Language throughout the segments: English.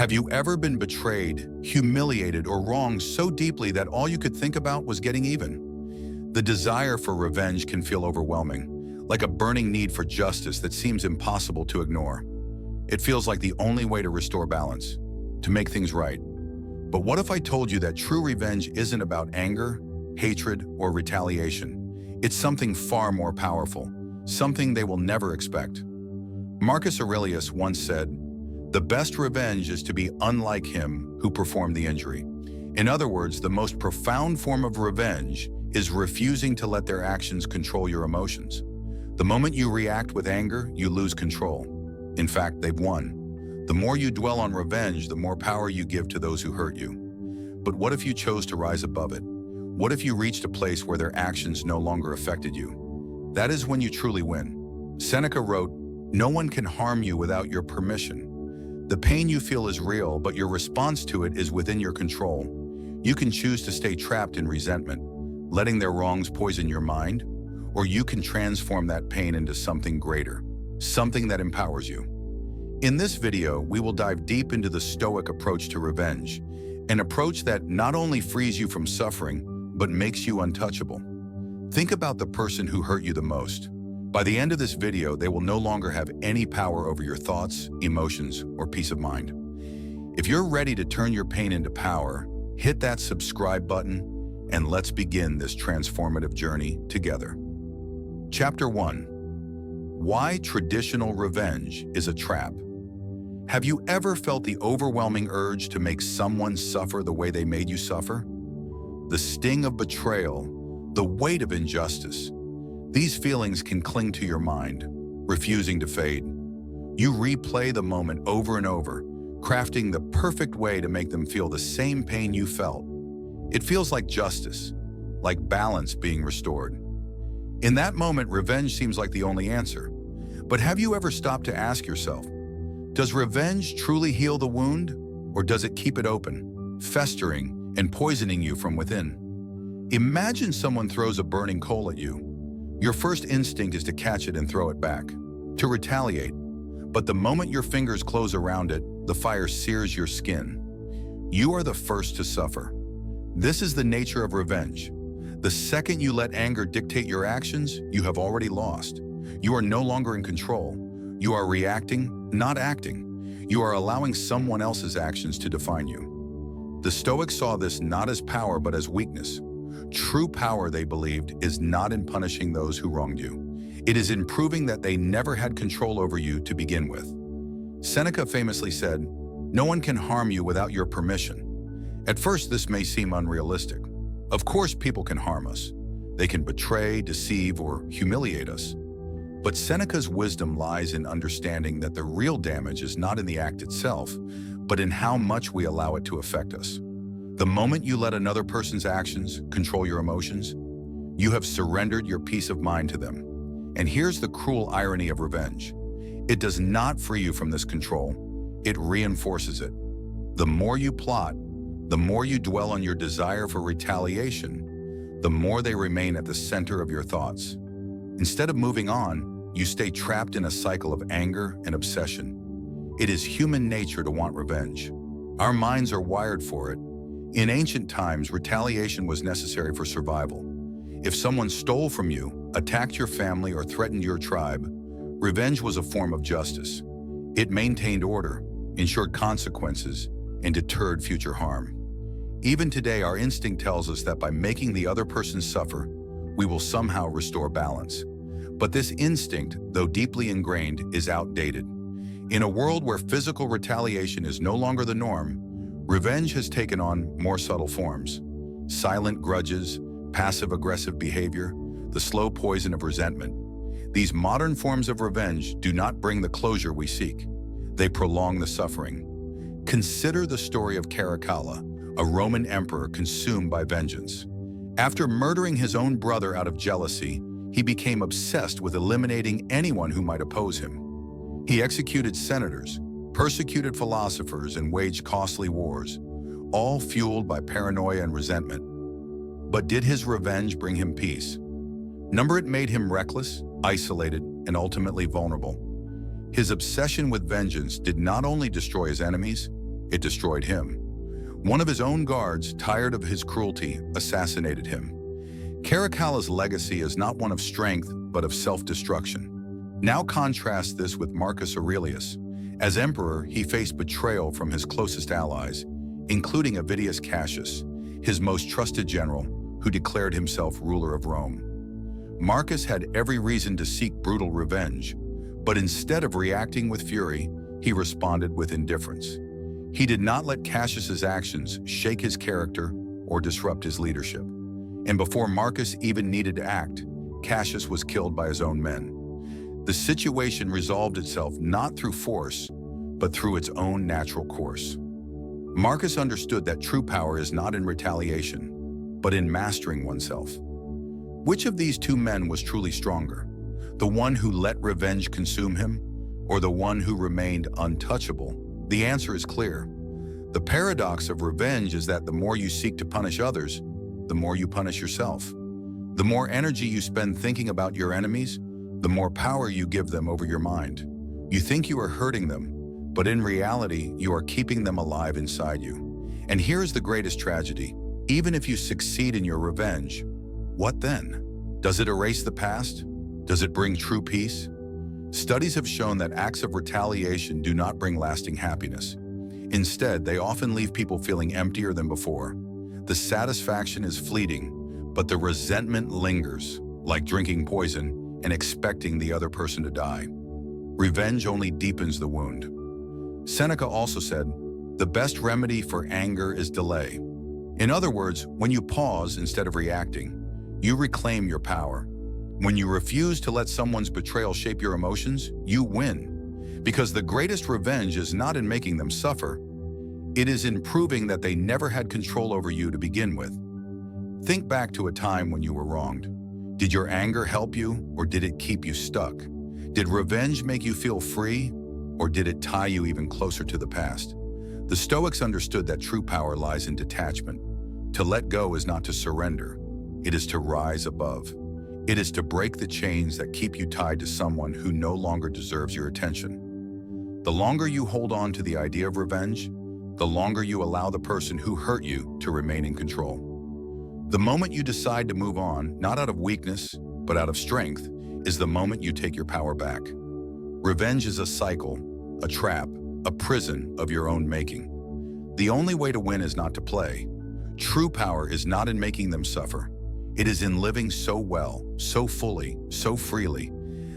Have you ever been betrayed, humiliated, or wronged so deeply that all you could think about was getting even? The desire for revenge can feel overwhelming, like a burning need for justice that seems impossible to ignore. It feels like the only way to restore balance, to make things right. But what if I told you that true revenge isn't about anger, hatred, or retaliation? It's something far more powerful, something they will never expect. Marcus Aurelius once said, "The best revenge is to be unlike him who performed the injury." In other words, the most profound form of revenge is refusing to let their actions control your emotions. The moment you react with anger, you lose control. In fact, they've won. The more you dwell on revenge, the more power you give to those who hurt you. But what if you chose to rise above it? What if you reached a place where their actions no longer affected you? That is when you truly win. Seneca wrote, "No one can harm you without your permission." The pain you feel is real, but your response to it is within your control. You can choose to stay trapped in resentment, letting their wrongs poison your mind, or you can transform that pain into something greater, something that empowers you. In this video, we will dive deep into the Stoic approach to revenge, an approach that not only frees you from suffering, but makes you untouchable. Think about the person who hurt you the most. By the end of this video, they will no longer have any power over your thoughts, emotions, or peace of mind. If you're ready to turn your pain into power, hit that subscribe button, and let's begin this transformative journey together. Chapter 1. Why traditional revenge is a trap. Have you ever felt the overwhelming urge to make someone suffer the way they made you suffer? The sting of betrayal, the weight of injustice. These feelings can cling to your mind, refusing to fade. You replay the moment over and over, crafting the perfect way to make them feel the same pain you felt. It feels like justice, like balance being restored. In that moment, revenge seems like the only answer. But have you ever stopped to ask yourself, does revenge truly heal the wound, or does it keep it open, festering and poisoning you from within? Imagine someone throws a burning coal at you. Your first instinct is to catch it and throw it back, to retaliate. But the moment your fingers close around it, the fire sears your skin. You are the first to suffer. This is the nature of revenge. The second you let anger dictate your actions, you have already lost. You are no longer in control. You are reacting, not acting. You are allowing someone else's actions to define you. The Stoics saw this not as power, but as weakness. True power, they believed, is not in punishing those who wronged you. It is in proving that they never had control over you to begin with. Seneca famously said, "No one can harm you without your permission." At first, this may seem unrealistic. Of course, people can harm us. They can betray, deceive, or humiliate us. But Seneca's wisdom lies in understanding that the real damage is not in the act itself, but in how much we allow it to affect us. The moment you let another person's actions control your emotions, you have surrendered your peace of mind to them. And here's the cruel irony of revenge. It does not free you from this control, it reinforces it. The more you plot, the more you dwell on your desire for retaliation, the more they remain at the center of your thoughts. Instead of moving on, you stay trapped in a cycle of anger and obsession. It is human nature to want revenge. Our minds are wired for it. In ancient times, retaliation was necessary for survival. If someone stole from you, attacked your family, or threatened your tribe, revenge was a form of justice. It maintained order, ensured consequences, and deterred future harm. Even today, our instinct tells us that by making the other person suffer, we will somehow restore balance. But this instinct, though deeply ingrained, is outdated. In a world where physical retaliation is no longer the norm, revenge has taken on more subtle forms. Silent grudges, passive-aggressive behavior, the slow poison of resentment. These modern forms of revenge do not bring the closure we seek. They prolong the suffering. Consider the story of Caracalla, a Roman emperor consumed by vengeance. After murdering his own brother out of jealousy, he became obsessed with eliminating anyone who might oppose him. He executed senators, persecuted philosophers, and waged costly wars, all fueled by paranoia and resentment. But did his revenge bring him peace? Number it made him reckless, isolated, and ultimately vulnerable. His obsession with vengeance did not only destroy his enemies, it destroyed him. One of his own guards, tired of his cruelty, assassinated him. Caracalla's legacy is not one of strength, but of self-destruction. Now contrast this with Marcus Aurelius. As emperor, he faced betrayal from his closest allies, including Avidius Cassius, his most trusted general, who declared himself ruler of Rome. Marcus had every reason to seek brutal revenge, but instead of reacting with fury, he responded with indifference. He did not let Cassius's actions shake his character or disrupt his leadership. And before Marcus even needed to act, Cassius was killed by his own men. The situation resolved itself not through force, but through its own natural course. Marcus understood that true power is not in retaliation, but in mastering oneself. Which of these two men was truly stronger? The one who let revenge consume him, or the one who remained untouchable? The answer is clear. The paradox of revenge is that the more you seek to punish others, the more you punish yourself. The more energy you spend thinking about your enemies, the more power you give them over your mind. You think you are hurting them, but in reality, you are keeping them alive inside you. And here is the greatest tragedy. Even if you succeed in your revenge, what then? Does it erase the past? Does it bring true peace? Studies have shown that acts of retaliation do not bring lasting happiness. Instead, they often leave people feeling emptier than before. The satisfaction is fleeting, but the resentment lingers, like drinking poison and expecting the other person to die. Revenge only deepens the wound. Seneca also said, "The best remedy for anger is delay." In other words, when you pause instead of reacting, you reclaim your power. When you refuse to let someone's betrayal shape your emotions, you win. Because the greatest revenge is not in making them suffer, it is in proving that they never had control over you to begin with. Think back to a time when you were wronged. Did your anger help you, or did it keep you stuck? Did revenge make you feel free, or did it tie you even closer to the past? The Stoics understood that true power lies in detachment. To let go is not to surrender. It is to rise above. It is to break the chains that keep you tied to someone who no longer deserves your attention. The longer you hold on to the idea of revenge, the longer you allow the person who hurt you to remain in control. The moment you decide to move on, not out of weakness, but out of strength, is the moment you take your power back. Revenge is a cycle, a trap, a prison of your own making. The only way to win is not to play. True power is not in making them suffer. It is in living so well, so fully, so freely,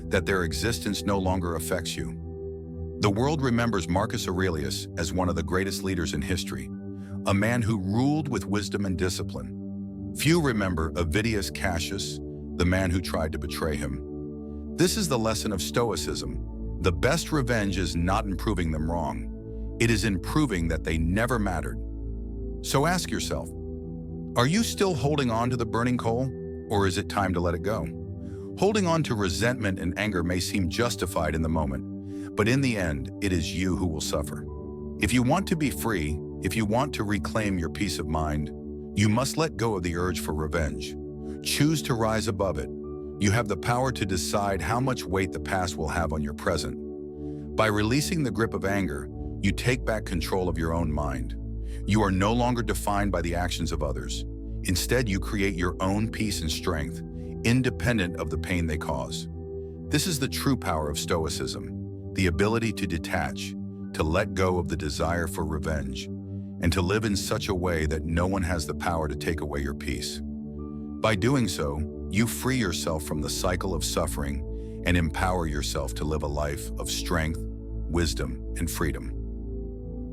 that their existence no longer affects you. The world remembers Marcus Aurelius as one of the greatest leaders in history, a man who ruled with wisdom and discipline. Few remember Avidius Cassius, the man who tried to betray him. This is the lesson of Stoicism. The best revenge is not in proving them wrong. It is in proving that they never mattered. So ask yourself, are you still holding on to the burning coal, or is it time to let it go? Holding on to resentment and anger may seem justified in the moment, but in the end, it is you who will suffer. If you want to be free, if you want to reclaim your peace of mind, you must let go of the urge for revenge. Choose to rise above it. You have the power to decide how much weight the past will have on your present. By releasing the grip of anger, you take back control of your own mind. You are no longer defined by the actions of others. Instead, you create your own peace and strength, independent of the pain they cause. This is the true power of Stoicism, the ability to detach, to let go of the desire for revenge, and to live in such a way that no one has the power to take away your peace. By doing so, you free yourself from the cycle of suffering and empower yourself to live a life of strength, wisdom, and freedom.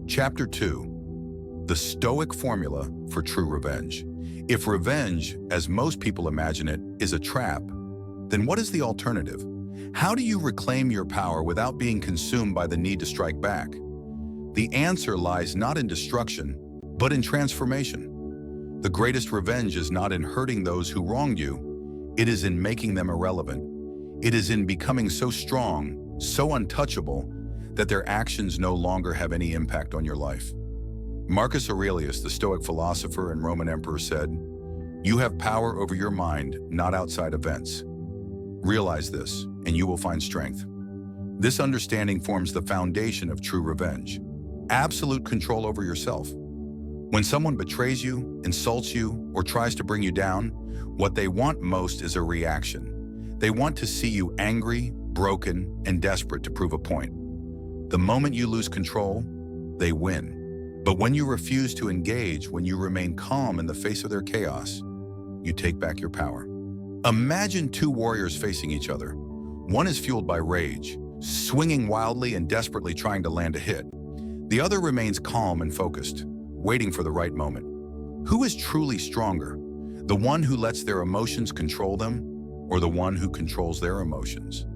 Chapter 2. The Stoic Formula for True Revenge. If revenge, as most people imagine it, is a trap, then what is the alternative? How do you reclaim your power without being consumed by the need to strike back? The answer lies not in destruction, but in transformation. The greatest revenge is not in hurting those who wronged you. It is in making them irrelevant. It is in becoming so strong, so untouchable, that their actions no longer have any impact on your life. Marcus Aurelius, the Stoic philosopher and Roman emperor, said, "You have power over your mind, not outside events." Realize this, and you will find strength. This understanding forms the foundation of true revenge. absolute control over yourself. When someone betrays you, insults you, or tries to bring you down, what they want most is a reaction. They want to see you angry, broken, and desperate to prove a point. The moment you lose control, they win. But when you refuse to engage, when you remain calm in the face of their chaos, you take back your power. Imagine two warriors facing each other. One is fueled by rage, swinging wildly and desperately trying to land a hit. The other remains calm and focused, waiting for the right moment. Who is truly stronger? The one who lets their emotions control them, or the one who controls their emotions?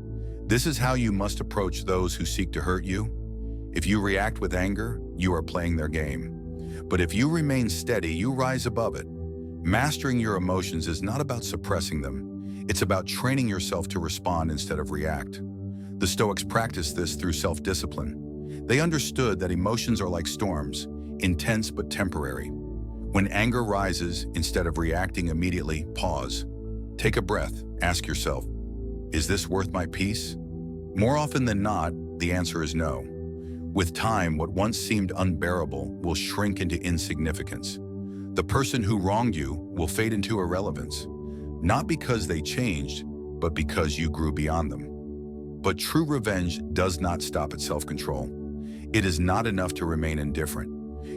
This is how you must approach those who seek to hurt you. If you react with anger, you are playing their game. But if you remain steady, you rise above it. Mastering your emotions is not about suppressing them. It's about training yourself to respond instead of react. The Stoics practiced this through self-discipline. They understood that emotions are like storms, intense but temporary. When anger rises, instead of reacting immediately, pause. Take a breath. Ask yourself, is this worth my peace? More often than not, the answer is no. With time, what once seemed unbearable will shrink into insignificance. The person who wronged you will fade into irrelevance, not because they changed, but because you grew beyond them. But true revenge does not stop at self-control. It is not enough to remain indifferent.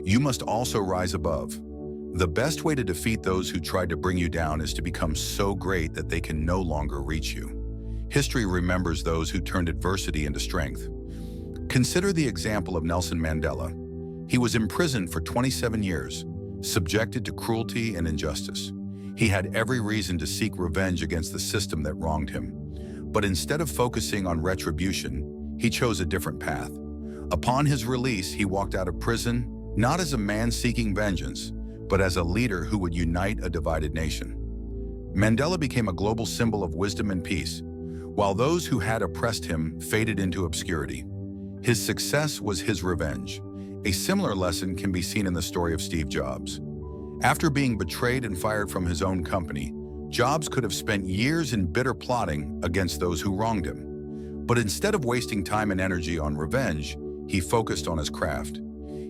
You must also rise above. The best way to defeat those who tried to bring you down is to become so great that they can no longer reach you. History remembers those who turned adversity into strength. Consider the example of Nelson Mandela. He was imprisoned for 27 years, subjected to cruelty and injustice. He had every reason to seek revenge against the system that wronged him. But instead of focusing on retribution, he chose a different path. Upon his release, he walked out of prison, not as a man seeking vengeance, but as a leader who would unite a divided nation. Mandela became a global symbol of wisdom and peace, while those who had oppressed him faded into obscurity. His success was his revenge. A similar lesson can be seen in the story of Steve Jobs. After being betrayed and fired from his own company, Jobs could have spent years in bitter plotting against those who wronged him. But instead of wasting time and energy on revenge, he focused on his craft.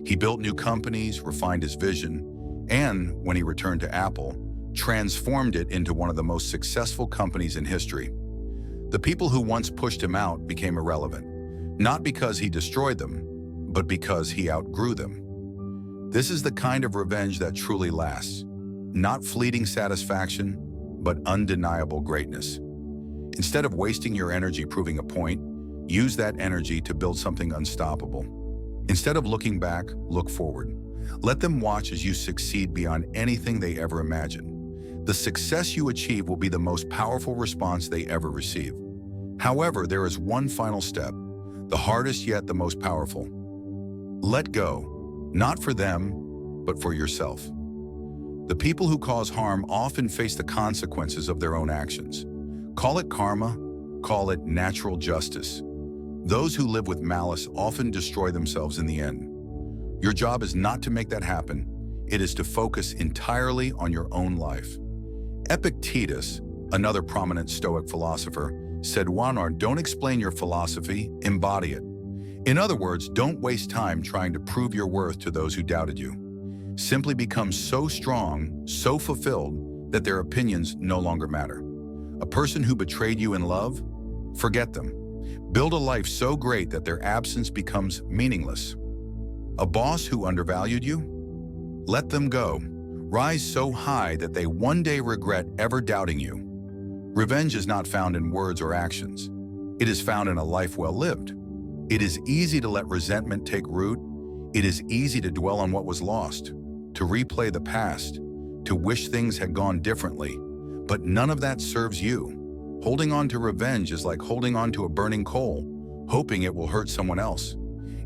He built new companies, refined his vision, and, when he returned to Apple, transformed it into one of the most successful companies in history. The people who once pushed him out became irrelevant, not because he destroyed them, but because he outgrew them. This is the kind of revenge that truly lasts, not fleeting satisfaction, but undeniable greatness. Instead of wasting your energy proving a point, use that energy to build something unstoppable. Instead of looking back, look forward. Let them watch as you succeed beyond anything they ever imagined. The success you achieve will be the most powerful response they ever receive. However, there is one final step, the hardest yet the most powerful. Let go, not for them, but for yourself. The people who cause harm often face the consequences of their own actions. Call it karma, call it natural justice. Those who live with malice often destroy themselves in the end. Your job is not to make that happen. It is to focus entirely on your own life. Epictetus, another prominent Stoic philosopher, said, "Don't explain your philosophy, embody it." In other words, don't waste time trying to prove your worth to those who doubted you. Simply become so strong, so fulfilled, that their opinions no longer matter. A person who betrayed you in love? Forget them. Build a life so great that their absence becomes meaningless. A boss who undervalued you? Let them go. Rise so high that they one day regret ever doubting you. Revenge is not found in words or actions. It is found in a life well lived. It is easy to let resentment take root. It is easy to dwell on what was lost, to replay the past, to wish things had gone differently. But none of that serves you. Holding on to revenge is like holding on to a burning coal, hoping it will hurt someone else.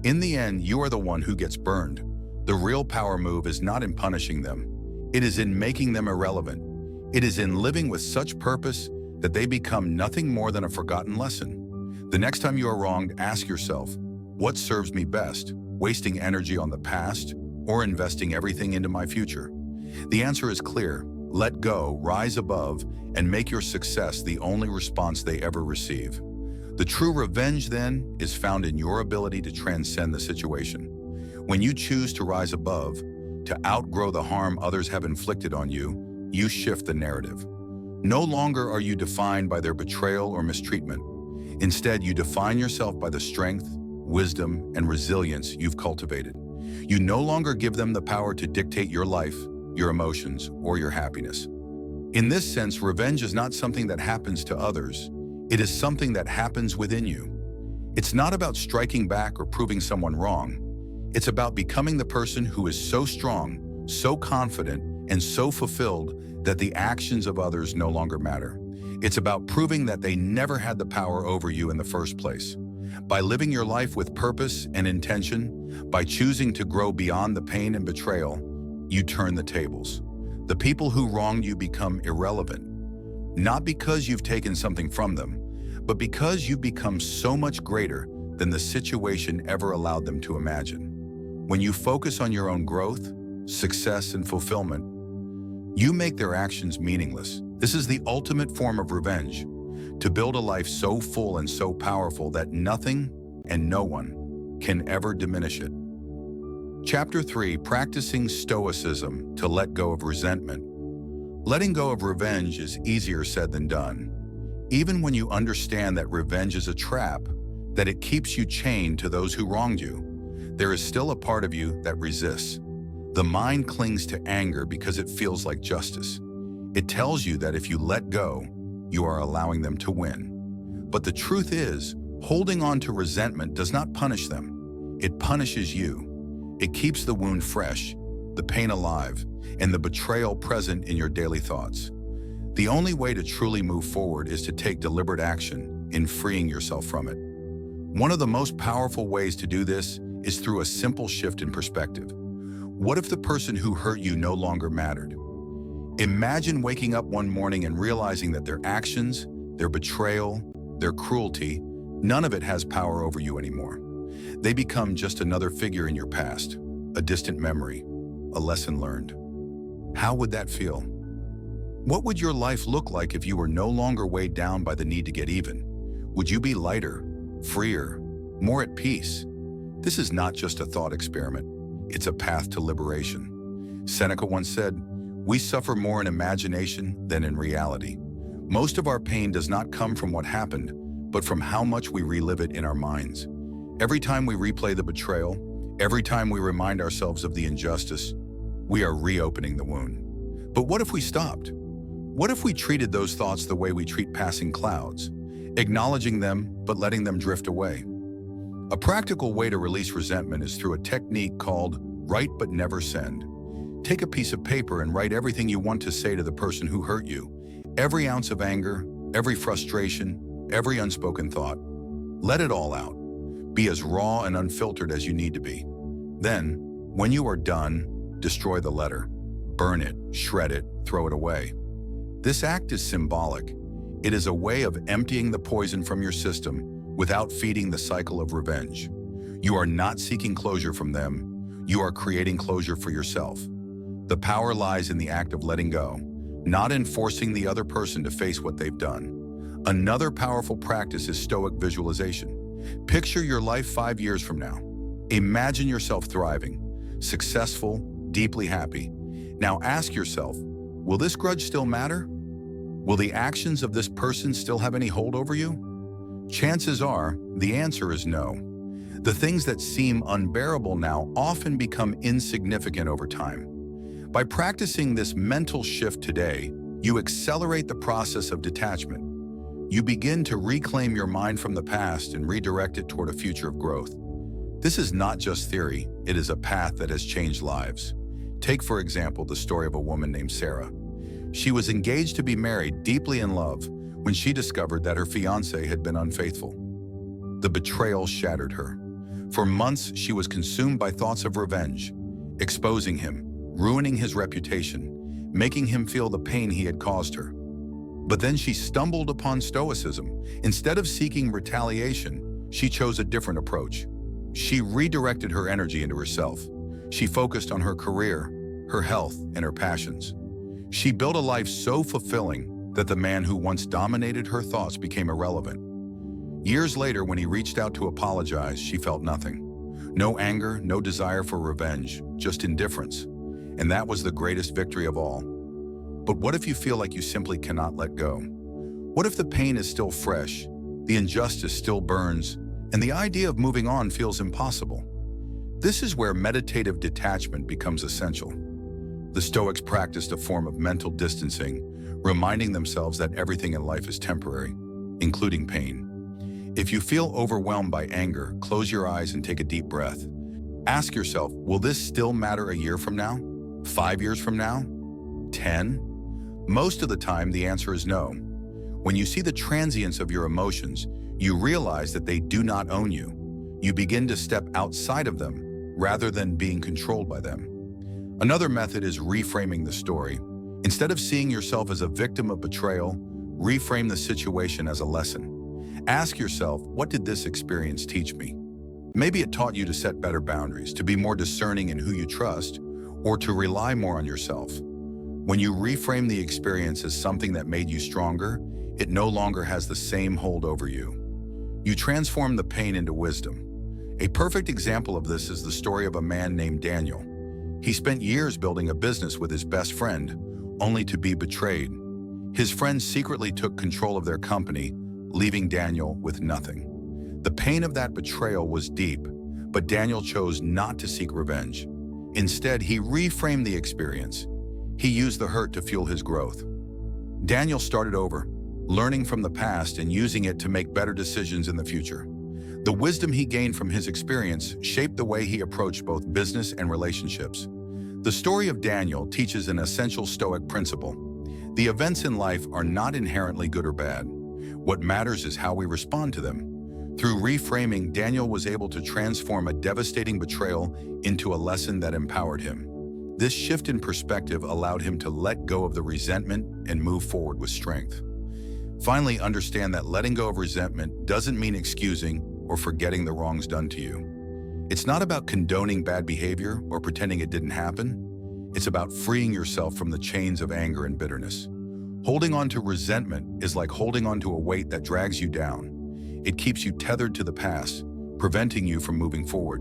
In the end, you are the one who gets burned. The real power move is not in punishing them. It is in making them irrelevant. It is in living with such purpose that they become nothing more than a forgotten lesson. The next time you are wronged, ask yourself, what serves me best? Wasting energy on the past or investing everything into my future? The answer is clear. Let go, rise above, and make your success the only response they ever receive. The true revenge, then, is found in your ability to transcend the situation. When you choose to rise above, to outgrow the harm others have inflicted on you, you shift the narrative. No longer are you defined by their betrayal or mistreatment. Instead, you define yourself by the strength, wisdom, and resilience you've cultivated. You no longer give them the power to dictate your life, your emotions, or your happiness. In this sense, revenge is not something that happens to others. It is something that happens within you. It's not about striking back or proving someone wrong. It's about becoming the person who is so strong, so confident, and so fulfilled that the actions of others no longer matter. It's about proving that they never had the power over you in the first place. By living your life with purpose and intention, by choosing to grow beyond the pain and betrayal, you turn the tables. The people who wronged you become irrelevant, not because you've taken something from them, but because you've become so much greater than the situation ever allowed them to imagine. When you focus on your own growth, success, and fulfillment, you make their actions meaningless. This is the ultimate form of revenge, to build a life so full and so powerful that nothing and no one can ever diminish it. Chapter 3, Practicing Stoicism to Let Go of Resentment. Letting go of revenge is easier said than done. Even when you understand that revenge is a trap, that it keeps you chained to those who wronged you, there is still a part of you that resists. The mind clings to anger because it feels like justice. It tells you that if you let go, you are allowing them to win. But the truth is, holding on to resentment does not punish them. It punishes you. It keeps the wound fresh, the pain alive, and the betrayal present in your daily thoughts. The only way to truly move forward is to take deliberate action in freeing yourself from it. One of the most powerful ways to do this is through a simple shift in perspective. What if the person who hurt you no longer mattered? Imagine waking up one morning and realizing that their actions, their betrayal, their cruelty, none of it has power over you anymore. They become just another figure in your past, a distant memory, a lesson learned. How would that feel? What would your life look like if you were no longer weighed down by the need to get even? Would you be lighter, freer, more at peace? This is not just a thought experiment. It's a path to liberation. Seneca once said, "We suffer more in imagination than in reality." Most of our pain does not come from what happened, but from how much we relive it in our minds. Every time we replay the betrayal, every time we remind ourselves of the injustice, we are reopening the wound. But what if we stopped? What if we treated those thoughts the way we treat passing clouds, acknowledging them but letting them drift away? A practical way to release resentment is through a technique called write but never send. Take a piece of paper and write everything you want to say to the person who hurt you. Every ounce of anger, every frustration, every unspoken thought. Let it all out. Be as raw and unfiltered as you need to be. Then, when you are done, destroy the letter. Burn it, shred it, throw it away. This act is symbolic. It is a way of emptying the poison from your system without feeding the cycle of revenge. You are not seeking closure from them. You are creating closure for yourself. The power lies in the act of letting go, not in forcing the other person to face what they've done. Another powerful practice is Stoic visualization. Picture your life 5 years from now. Imagine yourself thriving, successful, deeply happy. Now ask yourself, will this grudge still matter? Will the actions of this person still have any hold over you? Chances are, the answer is no. The things that seem unbearable now often become insignificant over time. By practicing this mental shift today, you accelerate the process of detachment. You begin to reclaim your mind from the past and redirect it toward a future of growth. This is not just theory, it is a path that has changed lives. Take, for example, the story of a woman named Sarah. She was engaged to be married, deeply in love, when she discovered that her fiancé had been unfaithful. The betrayal shattered her. For months, she was consumed by thoughts of revenge, exposing him, ruining his reputation, making him feel the pain he had caused her. But then she stumbled upon Stoicism. Instead of seeking retaliation, she chose a different approach. She redirected her energy into herself. She focused on her career, her health, and her passions. She built a life so fulfilling that the man who once dominated her thoughts became irrelevant. Years later, when he reached out to apologize, she felt nothing. No anger, no desire for revenge, just indifference. And that was the greatest victory of all. But what if you feel like you simply cannot let go? What if the pain is still fresh, the injustice still burns, and the idea of moving on feels impossible? This is where meditative detachment becomes essential. The Stoics practiced a form of mental distancing, reminding themselves that everything in life is temporary, including pain. If you feel overwhelmed by anger, close your eyes and take a deep breath. Ask yourself, will this still matter a year from now? 5 years from now? 10? Most of the time, the answer is no. When you see the transience of your emotions, you realize that they do not own you. You begin to step outside of them rather than being controlled by them. Another method is reframing the story. Instead of seeing yourself as a victim of betrayal, reframe the situation as a lesson. Ask yourself, what did this experience teach me? Maybe it taught you to set better boundaries, to be more discerning in who you trust, or to rely more on yourself. When you reframe the experience as something that made you stronger, it no longer has the same hold over you. You transform the pain into wisdom. A perfect example of this is the story of a man named Daniel. He spent years building a business with his best friend, only to be betrayed. His friends secretly took control of their company, leaving Daniel with nothing. The pain of that betrayal was deep, but Daniel chose not to seek revenge. Instead, he reframed the experience. He used the hurt to fuel his growth. Daniel started over, learning from the past and using it to make better decisions in the future. The wisdom he gained from his experience shaped the way he approached both business and relationships. The story of Daniel teaches an essential Stoic principle. The events in life are not inherently good or bad. What matters is how we respond to them. Through reframing, Daniel was able to transform a devastating betrayal into a lesson that empowered him. This shift in perspective allowed him to let go of the resentment and move forward with strength. Finally, understand that letting go of resentment doesn't mean excusing or forgetting the wrongs done to you. It's not about condoning bad behavior or pretending it didn't happen. It's about freeing yourself from the chains of anger and bitterness. Holding on to resentment is like holding on to a weight that drags you down. It keeps you tethered to the past, preventing you from moving forward.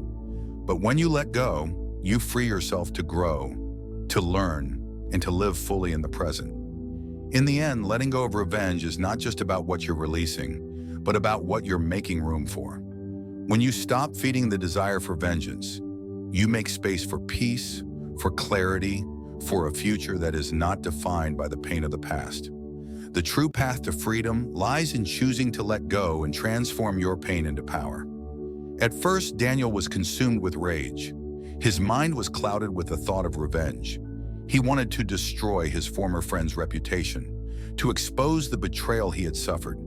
But when you let go, you free yourself to grow, to learn, and to live fully in the present. In the end, letting go of revenge is not just about what you're releasing, but about what you're making room for. When you stop feeding the desire for vengeance, you make space for peace, for clarity, for a future that is not defined by the pain of the past. The true path to freedom lies in choosing to let go and transform your pain into power. At first, Daniel was consumed with rage. His mind was clouded with the thought of revenge. He wanted to destroy his former friend's reputation, to expose the betrayal he had suffered.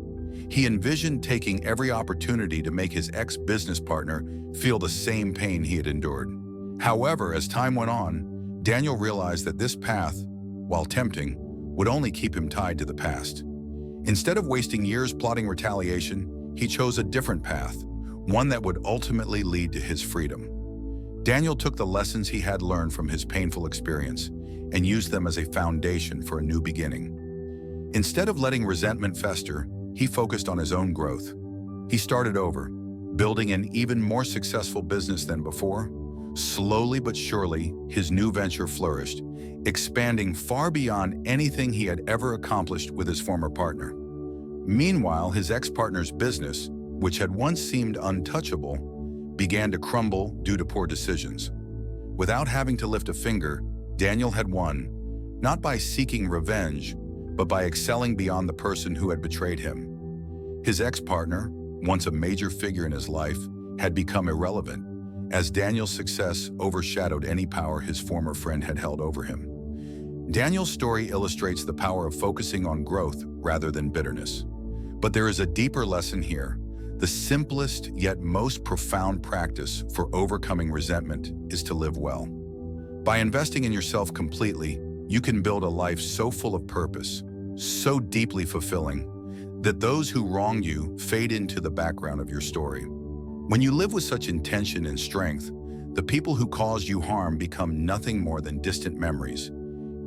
He envisioned taking every opportunity to make his ex-business partner feel the same pain he had endured. However, as time went on, Daniel realized that this path, while tempting, would only keep him tied to the past. Instead of wasting years plotting retaliation, he chose a different path, one that would ultimately lead to his freedom. Daniel took the lessons he had learned from his painful experience and used them as a foundation for a new beginning. Instead of letting resentment fester, he focused on his own growth. He started over, building an even more successful business than before. Slowly but surely, his new venture flourished, expanding far beyond anything he had ever accomplished with his former partner. Meanwhile, his ex-partner's business, which had once seemed untouchable, began to crumble due to poor decisions. Without having to lift a finger, Daniel had won, not by seeking revenge, but by excelling beyond the person who had betrayed him. His ex-partner, once a major figure in his life, had become irrelevant, as Daniel's success overshadowed any power his former friend had held over him. Daniel's story illustrates the power of focusing on growth rather than bitterness. But there is a deeper lesson here. The simplest yet most profound practice for overcoming resentment is to live well. By investing in yourself completely, you can build a life so full of purpose, so deeply fulfilling, that those who wronged you fade into the background of your story. When you live with such intention and strength, the people who caused you harm become nothing more than distant memories,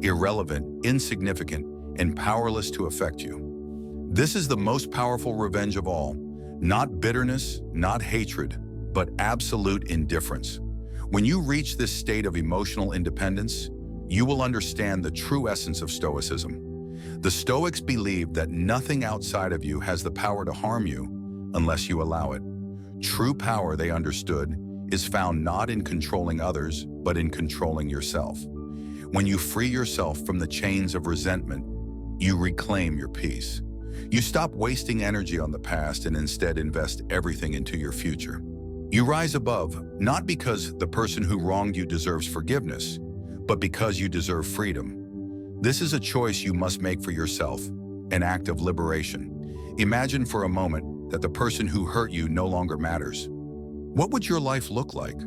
irrelevant, insignificant, and powerless to affect you. This is the most powerful revenge of all, not bitterness, not hatred, but absolute indifference. When you reach this state of emotional independence, you will understand the true essence of Stoicism. The Stoics believe that nothing outside of you has the power to harm you unless you allow it. True power, they understood, is found not in controlling others, but in controlling yourself. When you free yourself from the chains of resentment, you reclaim your peace. You stop wasting energy on the past and instead invest everything into your future. You rise above, not because the person who wronged you deserves forgiveness, but because you deserve freedom. This is a choice you must make for yourself, an act of liberation. Imagine for a moment that the person who hurt you no longer matters. What would your life look like?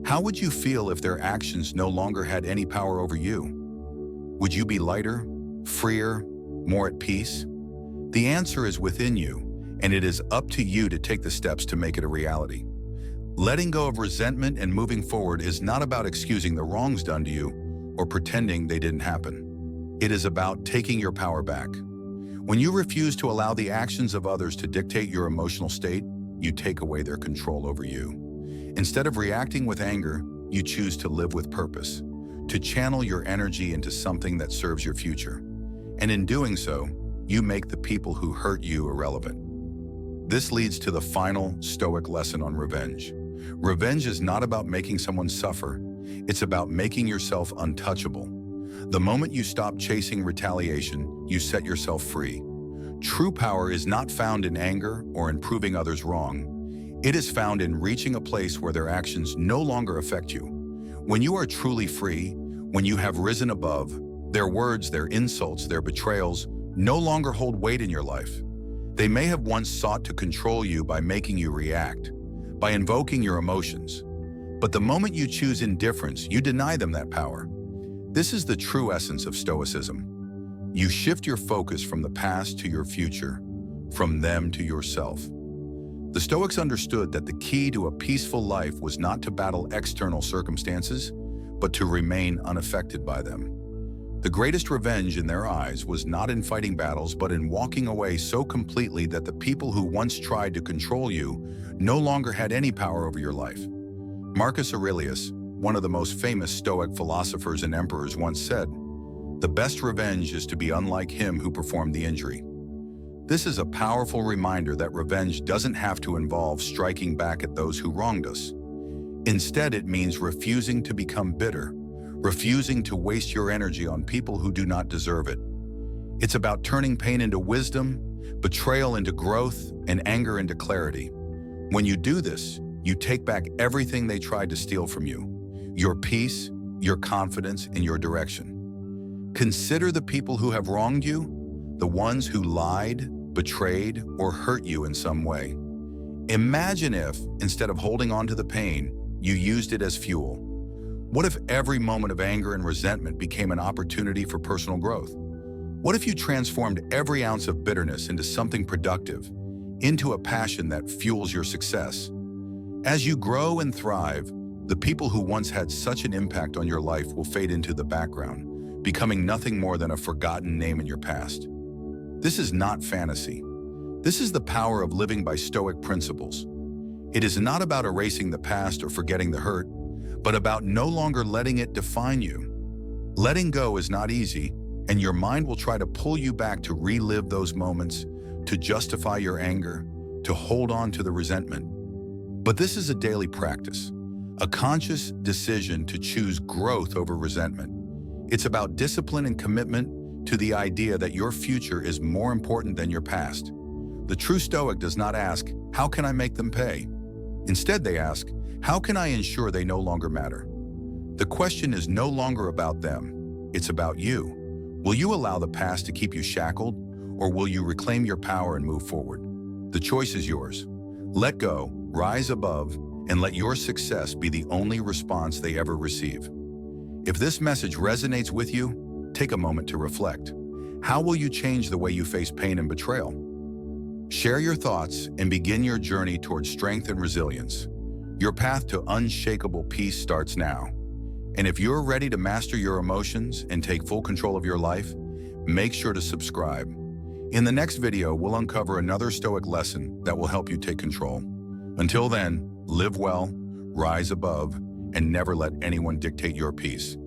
How would you feel if their actions no longer had any power over you? Would you be lighter, freer, more at peace? The answer is within you, and it is up to you to take the steps to make it a reality. Letting go of resentment and moving forward is not about excusing the wrongs done to you or pretending they didn't happen. It is about taking your power back. When you refuse to allow the actions of others to dictate your emotional state, you take away their control over you. Instead of reacting with anger, you choose to live with purpose, to channel your energy into something that serves your future. And in doing so, you make the people who hurt you irrelevant. This leads to the final Stoic lesson on revenge. Revenge is not about making someone suffer. It's about making yourself untouchable. The moment you stop chasing retaliation, you set yourself free. True power is not found in anger or in proving others wrong. It is found in reaching a place where their actions no longer affect you. When you are truly free, when you have risen above, their words, their insults, their betrayals no longer hold weight in your life. They may have once sought to control you by making you react, by invoking your emotions. But the moment you choose indifference, you deny them that power. This is the true essence of Stoicism. You shift your focus from the past to your future, from them to yourself. The Stoics understood that the key to a peaceful life was not to battle external circumstances, but to remain unaffected by them. The greatest revenge in their eyes was not in fighting battles, but in walking away so completely that the people who once tried to control you no longer had any power over your life. Marcus Aurelius, one of the most famous Stoic philosophers and emperors, once said, "The best revenge is to be unlike him who performed the injury." This is a powerful reminder that revenge doesn't have to involve striking back at those who wronged us. Instead, it means refusing to become bitter, refusing to waste your energy on people who do not deserve it. It's about turning pain into wisdom, betrayal into growth, and anger into clarity. When you do this, you take back everything they tried to steal from you: your peace, your confidence, and your direction. Consider the people who have wronged you, the ones who lied, betrayed, or hurt you in some way. Imagine if, instead of holding on to the pain, you used it as fuel. What if every moment of anger and resentment became an opportunity for personal growth? What if you transformed every ounce of bitterness into something productive, into a passion that fuels your success? As you grow and thrive, the people who once had such an impact on your life will fade into the background, becoming nothing more than a forgotten name in your past. This is not fantasy. This is the power of living by Stoic principles. It is not about erasing the past or forgetting the hurt, but about no longer letting it define you. Letting go is not easy, and your mind will try to pull you back to relive those moments, to justify your anger, to hold on to the resentment. But this is a daily practice, a conscious decision to choose growth over resentment. It's about discipline and commitment to the idea that your future is more important than your past. The true Stoic does not ask, "How can I make them pay?" Instead, they ask, "How can I ensure they no longer matter?" The question is no longer about them, it's about you. Will you allow the past to keep you shackled, or will you reclaim your power and move forward? The choice is yours. Let go, rise above, and let your success be the only response they ever receive. If this message resonates with you, take a moment to reflect. How will you change the way you face pain and betrayal? Share your thoughts and begin your journey towards strength and resilience. Your path to unshakable peace starts now. And if you're ready to master your emotions and take full control of your life, make sure to subscribe. In the next video, we'll uncover another Stoic lesson that will help you take control. Until then, Live well, rise above, and never let anyone dictate your peace.